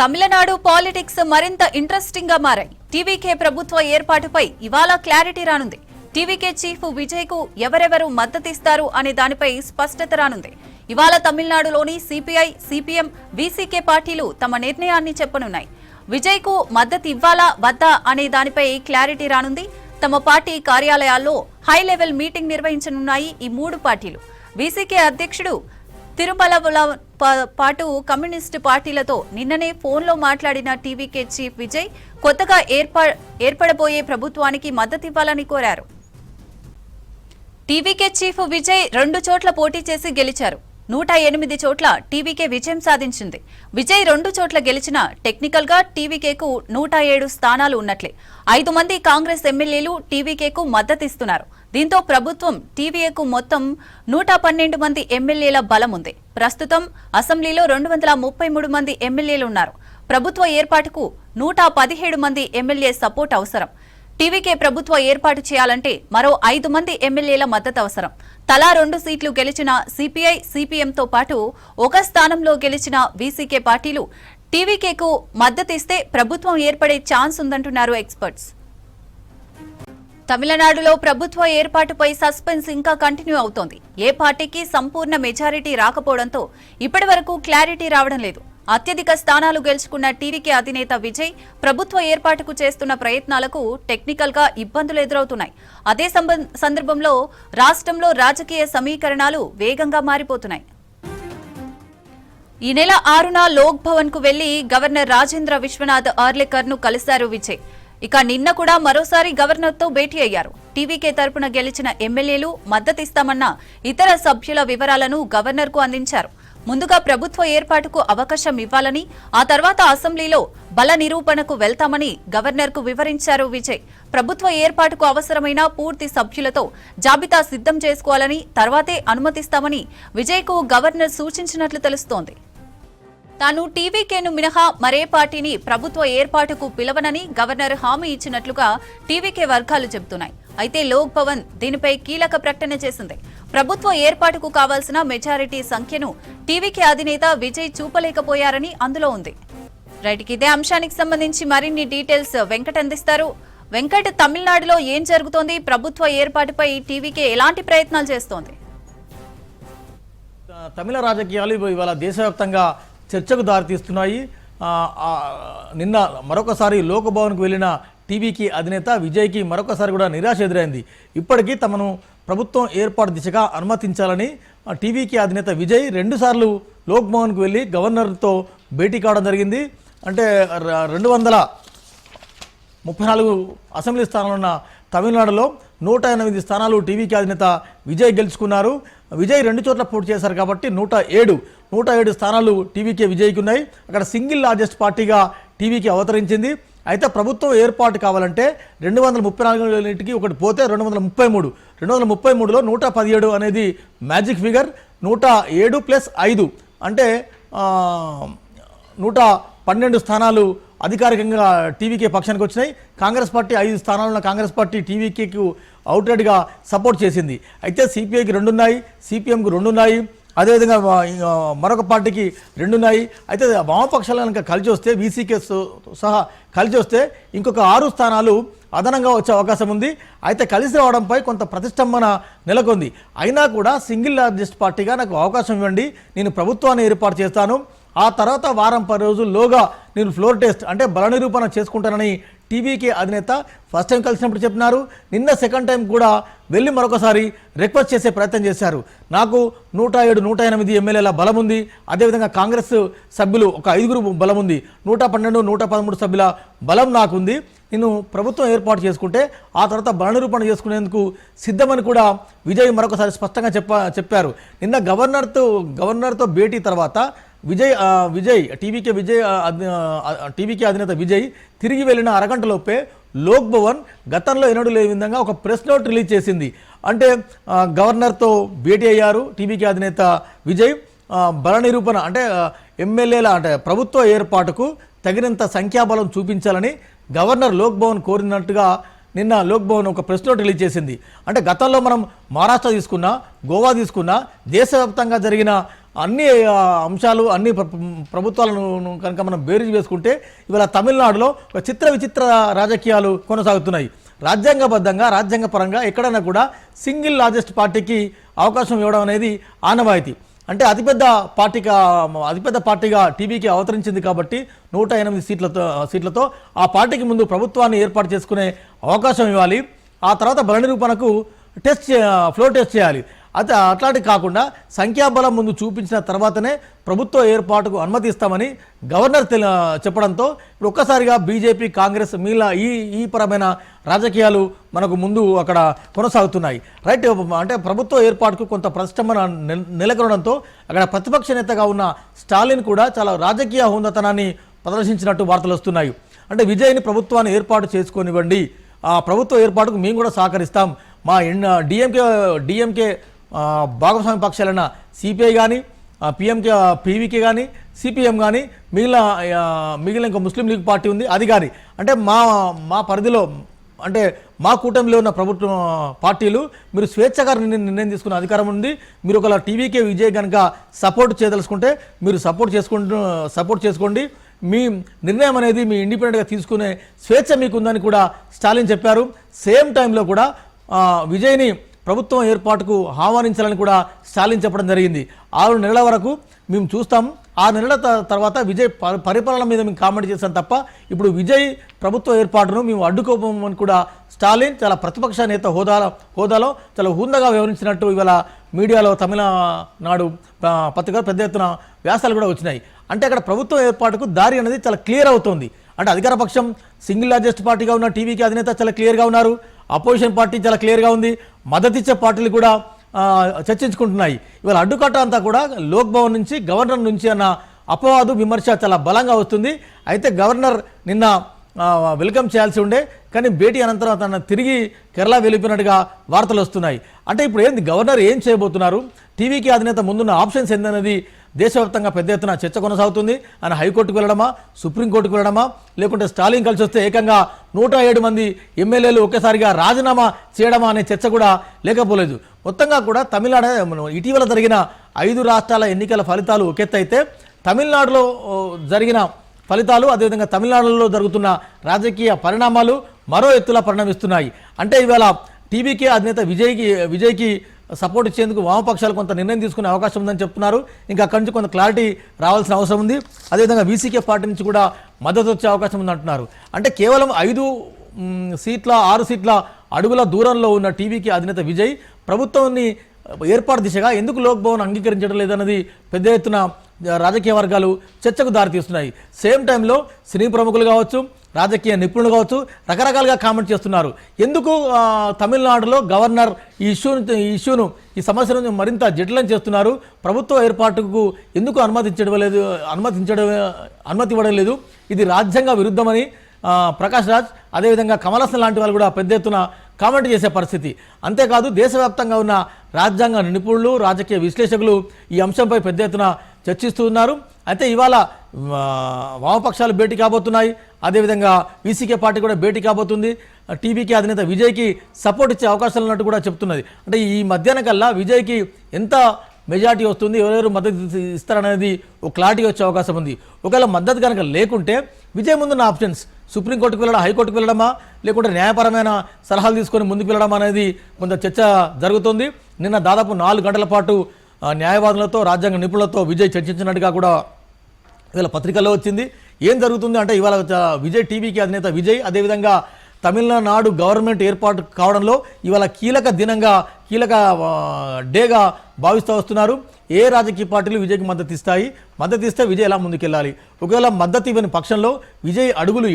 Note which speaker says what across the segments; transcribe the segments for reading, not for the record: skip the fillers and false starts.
Speaker 1: Tamil Nadu politics మరింత interesting గా మారాయి. టీవీకే ప్రభుత్వ ఏర్పాటుపై ఇవాళ క్లారిటీ రానుంది. టీవీకే చీఫ్ విజయ్ కు ఎవరెవరు మద్దతిస్తారు అనే దానిపై స్పష్టత రానుంది. ఇవాళ తమిళనాడులోని సిపిఐ, సిపిఎం, వీసీకే పార్టీలు తమ నిర్ణయాన్ని చెప్పనున్నాయి. విజయ్ కు మద్దతు ఇవ్వాలా వద్దా అనే దానిపై క్లారిటీ రానుంది. తమ పార్టీ కార్యాలయాల్లో హై లెవెల్ మీటింగ్ నిర్వహించనున్నాయి ఈ మూడు పార్టీలు. వీసీకే అధ్యక్షుడు తిరుమల పాటు కమ్యూనిస్టు పార్టీలతో నిన్ననే ఫోన్లో మాట్లాడిన టీవీకే చీఫ్ విజయ్ కొత్తగా ఏర్పడబోయే ప్రభుత్వానికి మద్దతివ్వాలని కోరారు. టీవీకే చీఫ్ విజయ్ 2 చోట్ల పోటీ చేసి గెలిచారు. 108 చోట్ల టీవీకే విజయం సాధించింది. విజయ్ 2 చోట్ల గెలిచిన టెక్నికల్ గా టీవీకేకు 107 స్థానాలు ఉన్నట్లే. 5 మంది కాంగ్రెస్ ఎమ్మెల్యేలు టీవీకేకు మద్దతిస్తున్నారు. దీంతో ప్రభుత్వం టీవీఏకు మొత్తం 112 మంది ఎమ్మెల్యేల బలం ఉంది. ప్రస్తుతం అసెంబ్లీలో 233 మంది ఎమ్మెల్యేలున్నారు. ప్రభుత్వ ఏర్పాటుకు 117 మంది ఎమ్మెల్యే సపోర్ట్ అవసరం. టీవీకే ప్రభుత్వ ఏర్పాటు చేయాలంటే మరో 5 మంది ఎమ్మెల్యేల మద్దతు అవసరం. తలా 2 సీట్లు గెలిచిన సిపిఐ, సిపిఎంతో పాటు 1 స్థానంలో గెలిచిన వీసీకే పార్టీలు టీవీకేకు మద్దతిస్తే ప్రభుత్వం ఏర్పడే ఛాన్స్ ఉందంటున్నారు ఎక్స్పర్ట్స్. తమిళనాడులో ప్రభుత్వ ఏర్పాటుపై సస్పెన్స్ ఇంకా కంటిన్యూ అవుతోంది. ఏ పార్టీకి సంపూర్ణ మెజారిటీ రాకపోవడంతో ఇప్పటి వరకు క్లారిటీ రావడం లేదు. అత్యధిక స్థానాలు గెలుచుకున్న టీవీకే అధినేత విజయ్ ప్రభుత్వ ఏర్పాటుకు చేస్తున్న ప్రయత్నాలకు టెక్నికల్ గా ఇబ్బందులు ఎదురవుతున్నాయి. అదే సందర్భంలో రాష్ట్రంలో రాజకీయ సమీకరణాలు వేగంగా మారిపోతున్నాయి. ఈ నెల 6న లోక్ భవన్ కు వెళ్లి గవర్నర్ రాజేంద్ర విశ్వనాథ్ ఆర్లేకర్ ను కలిశారు విజయ్. ఇక నిన్న కూడా మరోసారి గవర్నర్ తో భేటీ అయ్యారు. టీవీకే తరపున గెలిచిన ఎమ్మెల్యేలు మద్దతిస్తామన్న ఇతర సభ్యుల వివరాలను గవర్నర్ కు అందించారు. ముందుగా ప్రభుత్వ ఏర్పాటుకు అవకాశం ఇవ్వాలని, ఆ తర్వాత అసెంబ్లీలో బల నిరూపణకు వెళ్తామని గవర్నర్ కు వివరించారు విజయ్. ప్రభుత్వ ఏర్పాటుకు అవసరమైన పూర్తి సభ్యులతో జాబితా సిద్ధం చేసుకోవాలని, తర్వాతే అనుమతిస్తామని విజయ్ కు గవర్నర్ సూచించినట్లు తెలుస్తోంది. తాను టీవీకేను మినహా మరే పార్టీని ప్రభుత్వ ఏర్పాటుకు పిలవనని గవర్నర్ హామీ ఇచ్చినట్లుగా టీవీకే వర్గాలు చెబుతున్నాయి. అయితే లోక్ భవన్ దీనిపై కీలక ప్రకటన చేసింది. ప్రభుత్వ ఏర్పాటుకు కావాల్సిన మెజారిటీ సంఖ్యను టీవీకే అధినేత విజయ్ చూపలేకపోయారని అందులో ఉంది. రైట్, ఇదే అంశానికి సంబంధించి మరిన్ని డీటెయిల్స్ వెంకట్ అందిస్తారు. వెంకట్, తమిళనాడులో ఏం జరుగుతోంది? ప్రభుత్వ ఏర్పాటుపై టీవీకే ఎలాంటి ప్రయత్నాలు చేస్తోంది?
Speaker 2: తమిళ రాజకీయాలు ఇవాళ దేశవ్యాప్తంగా చర్చకు దారితీస్తున్నాయి. నిన్న మరొకసారి లోక్భవన్కు వెళ్ళిన టీవీకి అధినేత విజయ్కి మరొకసారి కూడా నిరాశ ఎదురైంది. ఇప్పటికీ తమను ప్రభుత్వం ఏర్పాటు దిశగా అనుమతించాలని టీవీకి అధినేత విజయ్ 2 సార్లు లోక్భవన్కు వెళ్ళి గవర్నర్తో భేటీ కావడం జరిగింది. అంటే 234 అసెంబ్లీ స్థానాలున్న తమిళనాడులో 108 స్థానాలు టీవీకి అధినేత విజయ్ గెలుచుకున్నారు. విజయ్ 2 చోట్ల పోటీ చేశారు కాబట్టి 107 స్థానాలు టీవీకే విజయ్కి ఉన్నాయి. అక్కడ సింగిల్ లార్జెస్ట్ పార్టీగా టీవీకి అవతరించింది. అయితే ప్రభుత్వం ఏర్పాటు కావాలంటే 234కి ఒకటి పోతే 233లో 117 అనేది మ్యాజిక్ ఫిగర్. 107 + 5 అంటే 112 స్థానాలు అధికారికంగా టీవీకే పక్షానికి వచ్చినాయి. కాంగ్రెస్ పార్టీ 5 స్థానాలున్న కాంగ్రెస్ పార్టీ టీవీకేకు అవుట్రైట్గా సపోర్ట్ చేసింది. అయితే సిపిఐకి 2 ఉన్నాయి, సిపిఎంకు 2 ఉన్నాయి, అదేవిధంగా మరొక పార్టీకి 2 ఉన్నాయి. అయితే వామపక్షాలు కనుక కలిసి వస్తే, వీసీకే సహా కలిసి వస్తే ఇంకొక 6 స్థానాలు అదనంగా వచ్చే అవకాశం ఉంది. అయితే కలిసి రావడంపై కొంత ప్రతిష్టంభన నెలకొంది. అయినా కూడా సింగిల్ లార్జెస్ట్ పార్టీగా నాకు అవకాశం ఇవ్వండి, నేను ప్రభుత్వాన్ని ఏర్పాటు చేస్తాను, ఆ తర్వాత వారం 10 రోజుల్లోగా నేను ఫ్లోర్ టెస్ట్ అంటే బల నిరూపణ చేసుకుంటానని టీవీకే అధినేత ఫస్ట్ టైం కలిసినప్పుడు చెప్పినారు. నిన్న సెకండ్ టైం కూడా వెళ్ళి మరొకసారి రిక్వెస్ట్ చేసే ప్రయత్నం చేశారు. నాకు 107, 108 ఎమ్మెల్యేల బలం ఉంది, అదేవిధంగా కాంగ్రెస్ సభ్యులు ఒక 5 బలం ఉంది, 112, 113 సభ్యుల బలం నాకుంది, నేను ప్రభుత్వం ఏర్పాటు చేసుకుంటే ఆ తర్వాత బల నిరూపణ చేసుకునేందుకు సిద్ధమని కూడా విజయ్ మరొకసారి స్పష్టంగా చెప్పారు. నిన్న గవర్నర్తో భేటీ తర్వాత టీవీకే అధినేత విజయ్ తిరిగి వెళ్ళిన అరగంటలోపే లోక్ భవన్ గతంలో ఎన్నడూ లేని విధంగా ఒక ప్రెస్ నోట్ రిలీజ్ చేసింది. అంటే గవర్నర్తో భేటీ అయ్యారు టీవీకే అధినేత విజయ్. బల నిరూపణ అంటే ఎమ్మెల్యేల అంటే ప్రభుత్వ ఏర్పాటుకు తగినంత సంఖ్యాబలం చూపించాలని గవర్నర్ లోక్ భవన్ కోరినట్టుగా నిన్న లోక్ భవన్ ఒక ప్రెస్ నోట్ రిలీజ్ చేసింది. అంటే గతంలో మనం మహారాష్ట్ర తీసుకున్నా, గోవా తీసుకున్నా, దేశవ్యాప్తంగా జరిగిన అన్ని అంశాలు అన్ని ప్రభుత్వాలను కనుక మనం బేరీజు వేసుకుంటే ఇవాళ తమిళనాడులో ఒక చిత్ర విచిత్ర రాజకీయాలు కొనసాగుతున్నాయి. రాజ్యాంగబద్ధంగా రాజ్యాంగపరంగా ఎక్కడైనా కూడా సింగిల్ లార్జెస్ట్ పార్టీకి అవకాశం ఇవ్వడం అనేది ఆనవాయితీ. అంటే అతిపెద్ద పార్టీగా టీవీకి అవతరించింది కాబట్టి 108 సీట్లతో ఆ పార్టీకి ముందు ప్రభుత్వాన్ని ఏర్పాటు చేసుకునే అవకాశం ఇవ్వాలి. ఆ తర్వాత బల నిరూపణకు ఫ్లోర్ టెస్ట్ చేయాలి. అట్లాంటి కాకుండా సంఖ్యాబలం ముందు చూపించిన తర్వాతనే ప్రభుత్వ ఏర్పాటుకు అనుమతిస్తామని గవర్నర్ చెప్పడంతో ఇప్పుడు ఒక్కసారిగా బీజేపీ కాంగ్రెస్ మిగిలిన ఈ పరమైన రాజకీయాలు మనకు ముందు అక్కడ కొనసాగుతున్నాయి. రైట్, అంటే ప్రభుత్వ ఏర్పాటుకు కొంత ప్రతిష్టంభన నెలకొనడంతో అక్కడ ప్రతిపక్ష నేతగా ఉన్న స్టాలిన్ కూడా చాలా రాజకీయ హుందతనాన్ని ప్రదర్శించినట్టు వార్తలు వస్తున్నాయి. అంటే విజయ్ని ప్రభుత్వాన్ని ఏర్పాటు చేసుకోనివ్వండి, ఆ ప్రభుత్వ ఏర్పాటుకు మేము కూడా సహకరిస్తాం, మా డిఎంకే భాగస్వామ్య పక్షాలైన సిపిఐ కానీ పీవీకే కానీ సిపిఎం కానీ మిగిలిన ఇంకా ముస్లిం లీగ్ పార్టీ ఉంది అది కానీ, అంటే మా పరిధిలో అంటే మా కూటమిలో ఉన్న ప్రభుత్వ పార్టీలు మీరు స్వేచ్ఛగా నిర్ణయం తీసుకునే అధికారం ఉంది. మీరు ఒకవేళ టీవీకే విజయ్ కనుక సపోర్ట్ చేయదలుచుకుంటే మీరు సపోర్ట్ చేసుకోండి, మీ నిర్ణయం అనేది మీ ఇండిపెండెంట్గా తీసుకునే స్వేచ్ఛ మీకుందని కూడా స్టాలిన్ చెప్పారు. సేమ్ టైంలో కూడా విజయ్ని ప్రభుత్వం ఏర్పాటుకు ఆహ్వానించాలని కూడా స్టాలిన్ చెప్పడం జరిగింది. 6 నెలల వరకు మేము చూస్తాం, 6 నెలల తర్వాత విజయ్ పరిపాలన మీద మేము కామెంట్ చేస్తాం తప్ప ఇప్పుడు విజయ్ ప్రభుత్వ ఏర్పాటును మేము అడ్డుకోమని కూడా స్టాలిన్ చాలా ప్రతిపక్ష నేత హోదాలో చాలా హుందాగా వ్యవహరించినట్టు ఇవాళ మీడియాలో తమిళనాడు పత్రికలు పెద్ద ఎత్తున వ్యాసాలు కూడా వచ్చినాయి. అంటే అక్కడ ప్రభుత్వ ఏర్పాటుకు దారి అనేది చాలా క్లియర్ అవుతుంది. అంటే అధికార పక్షం సింగిల్ లార్జెస్ట్ పార్టీగా ఉన్న టీవీకి అధినేత చాలా క్లియర్గా ఉన్నారు, అపోజిషన్ పార్టీ చాలా క్లియర్గా ఉంది, మద్దతిచ్చే పార్టీలు కూడా చర్చించుకుంటున్నాయి. ఇవాళ అడ్డుకట్ట అంతా కూడా లోక్ భవన్ నుంచి గవర్నర్ నుంచి అన్న అపవాదు విమర్శ చాలా బలంగా వస్తుంది. అయితే గవర్నర్ నిన్న వెల్కమ్ చేయాల్సి ఉండే, కానీ భేటీ అనంతరం తన తిరిగి కేరళ వెళ్ళిపోయినట్టుగా వార్తలు వస్తున్నాయి. అంటే ఇప్పుడు ఏంది గవర్నర్ ఏం చేయబోతున్నారు, టీవీకి అధినేత ముందున్న ఆప్షన్స్ ఏందనేది దేశవ్యాప్తంగా పెద్ద ఎత్తున చర్చ కొనసాగుతుంది. ఆయన హైకోర్టుకు వెళ్ళడమా, సుప్రీంకోర్టుకు వెళ్ళడమా, లేకుంటే స్టాలిన్ కలిసి వస్తే ఏకంగా 107 మంది ఎమ్మెల్యేలు ఒకేసారిగా రాజీనామా చేయడమా అనే చర్చ కూడా లేకపోలేదు. మొత్తంగా కూడా తమిళనాడు ఇటీవల జరిగిన 5 రాష్ట్రాల ఎన్నికల ఫలితాలు ఒకెత్తైతే తమిళనాడులో జరిగిన ఫలితాలు అదేవిధంగా తమిళనాడులో జరుగుతున్న రాజకీయ పరిణామాలు మరో ఎత్తులా పరిణమిస్తున్నాయి. అంటే ఇవాళ టీవీకే అధినేత విజయ్కి సపోర్ట్ ఇచ్చేందుకు వామపక్షాలు కొంత నిర్ణయం తీసుకునే అవకాశం ఉందని చెప్తున్నారు. ఇంకా అక్కడి నుంచి కొంత క్లారిటీ రావాల్సిన అవసరం ఉంది. అదేవిధంగా వీసీకే పార్టీ నుంచి కూడా మద్దతు వచ్చే అవకాశం ఉందంటున్నారు. అంటే కేవలం 6 సీట్ల అడుగుల దూరంలో ఉన్న టీవీకి అధినేత విజయ్ ప్రభుత్వాన్ని ఏర్పాటు దిశగా ఎందుకు లోక్ భవన్ అంగీకరించడం లేదన్నది పెద్ద ఎత్తున రాజకీయ వర్గాలు చర్చకు దారితీస్తున్నాయి. సేమ్ టైంలో సినీ ప్రముఖులు కావచ్చు, రాజకీయ నిపుణులు కావచ్చు రకరకాలుగా కామెంట్ చేస్తున్నారు. ఎందుకు తమిళనాడులో గవర్నర్ ఈ సమస్యను మరింత జటిలం చేస్తున్నారు, ప్రభుత్వ ఏర్పాటుకు ఎందుకు అనుమతి ఇవ్వడం లేదు, ఇది రాజ్యాంగ విరుద్ధమని ప్రకాష్ రాజ్ అదేవిధంగా కమల్ హాసన్ లాంటి వాళ్ళు కూడా పెద్ద ఎత్తున కామెంట్ చేసే పరిస్థితి. అంతేకాదు దేశవ్యాప్తంగా ఉన్న రాజ్యాంగ నిపుణులు, రాజకీయ విశ్లేషకులు ఈ అంశంపై పెద్ద ఎత్తున చర్చిస్తూ ఉన్నారు. అయితే ఇవాళ వామపక్షాలు భేటీ కాబోతున్నాయి, అదేవిధంగా వీసీకే పార్టీ కూడా భేటీ కాబోతుంది. టీవీకే అధినేత విజయ్కి సపోర్ట్ ఇచ్చే అవకాశాలు ఉన్నట్టు కూడా చెప్తున్నది. అంటే ఈ మధ్యాహ్నం కల్లా విజయ్కి ఎంత మెజార్టీ వస్తుంది, ఎవరెవరు మద్దతు ఇస్తారనేది ఒక క్లారిటీ వచ్చే అవకాశం ఉంది. ఒకవేళ మద్దతు కనుక లేకుంటే విజయ్ ముందున్న ఆప్షన్స్ సుప్రీంకోర్టుకు వెళ్ళడం, హైకోర్టుకు వెళ్ళడమా, లేకుంటే న్యాయపరమైన సలహాలు తీసుకొని ముందుకు వెళ్ళడం అనేది కొంత చర్చ జరుగుతుంది. నిన్న దాదాపు 4 గంటల పాటు న్యాయవాదులతో, రాజ్యాంగ నిపుణులతో విజయ్ చర్చించినట్టుగా కూడా ఇవాళ పత్రికల్లో వచ్చింది. ఏం జరుగుతుంది అంటే ఇవాళ విజయ్ టీవీకి అధినేత విజయ్ అదేవిధంగా తమిళనాడు గవర్నమెంట్ ఏర్పాటు కావడంలో ఇవాళ కీలక డేగా భావిస్తూ వస్తున్నారు. ఏ రాజకీయ పార్టీలు విజయ్కి మద్దతు ఇస్తే విజయ్ ఎలా ముందుకెళ్ళాలి, ఒకవేళ మద్దతు ఇవ్వని పక్షంలో విజయ్ అడుగులు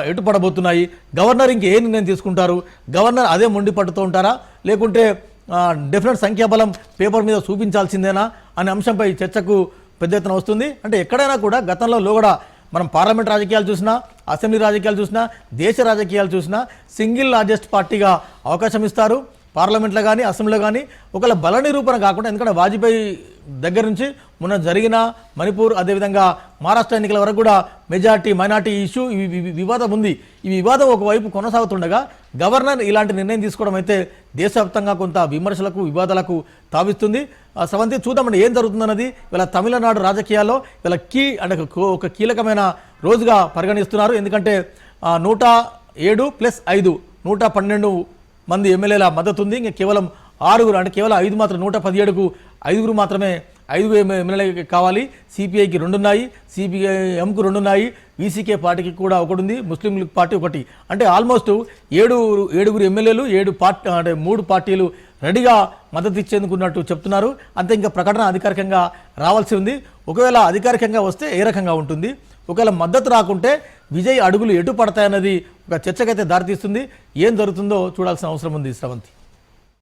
Speaker 2: ఎటు పడబోతున్నాయి, గవర్నర్ ఇంకే నిర్ణయం తీసుకుంటారు, గవర్నర్ అదే మొండి పట్టుతూ ఉంటారా, లేకుంటే డెఫినెట్ సంఖ్యాబలం పేపర్ మీద చూపించాల్సిందేనా అనే అంశంపై చర్చకు పెద్ద ఎత్తున వస్తుంది. అంటే ఎక్కడైనా కూడా గతంలో కూడా మనం పార్లమెంట్ రాజకీయాలు చూసినా, అసెంబ్లీ రాజకీయాలు చూసినా, దేశ రాజకీయాలు చూసినా సింగిల్ లార్జెస్ట్ పార్టీగా అవకాశం ఇస్తారు. పార్లమెంట్లో కానీ అసెంబ్లీలో కానీ ఒకవేళ బల నిరూపణ కాకుండా, ఎందుకంటే వాజ్పేయి దగ్గర నుంచి మొన్న జరిగిన మణిపూర్ అదేవిధంగా మహారాష్ట్ర ఎన్నికల వరకు కూడా మెజార్టీ మైనార్టీ ఇష్యూ వివాదం ఉంది. ఈ వివాదం ఒకవైపు కొనసాగుతుండగా గవర్నర్ ఇలాంటి నిర్ణయం తీసుకోవడం అయితే దేశవ్యాప్తంగా కొంత విమర్శలకు వివాదాలకు తావిస్తుంది. స్రవంతి, చూద్దామండి ఏం జరుగుతుందన్నది. ఇలా తమిళనాడు రాజకీయాల్లో ఇలా ఒక కీలకమైన రోజుగా పరిగణిస్తున్నారు. ఎందుకంటే 107 + 5 112 మంది ఎమ్మెల్యేల మద్దతు ఉంది. ఇంకా కేవలం 6 అంటే కేవలం 5 మాత్రం 117కు 5 మాత్రమే 5 ఎమ్మెల్యేలు కావాలి. సిపిఐకి 2 ఉన్నాయి, సిపిఎంకు 2 ఉన్నాయి, వీసీకే పార్టీకి కూడా 1 ఉంది, ముస్లిం లీగ్ పార్టీ 1. అంటే ఆల్మోస్ట్ 7 ఎమ్మెల్యేలు 3 పార్టీలు రెడీగా మద్దతు ఇచ్చేందుకున్నట్టు చెప్తున్నారు. అంతే, ఇంకా ప్రకటన అధికారికంగా రావాల్సి ఉంది. ఒకవేళ అధికారికంగా వస్తే ఏ రకంగా ఉంటుంది, ఒకవేళ మద్దతు రాకుంటే విజయ్ అడుగులు ఎటు పడతాయన్నది ఒక చర్చకైతే దారితీస్తుంది. ఏం జరుగుతుందో చూడాల్సిన అవసరం ఉంది. స్రవంతి.